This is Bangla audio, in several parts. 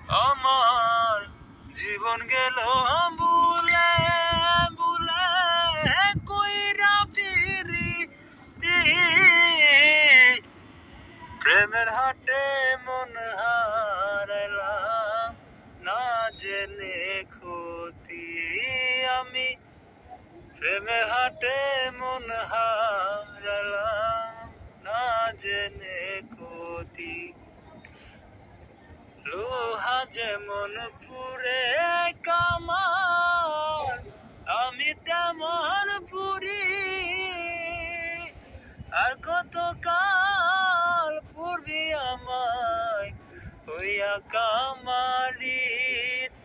আমার জীবন গেল বুলে বুলে কইরা পিরিতি প্রেমের হাটে মন হারাইলাম না জেনে ক্ষতি আমি প্রেমের হাটে মন হারাইলাম না জেনে ক্ষতি লোহা যেমন পুরে কামার আমি তেমন পুরি আর কত কাল পুরবি আমায় হইয়া কামারি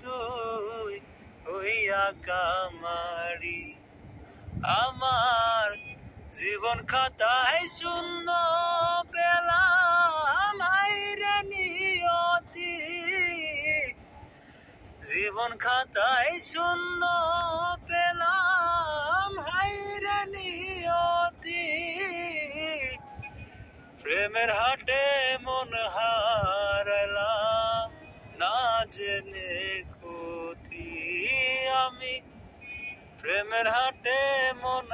তুই হইয়া কামারি আমার জীবন খাতায় শূন্য পেলাম আইরে নিয়তি জীবন খাতায় শূন্য পেলাম হাইরে নিয়তি প্রেমের হাটে মন হারাইলাম না জেনে ক্ষতি আমি প্রেমের হাটে মন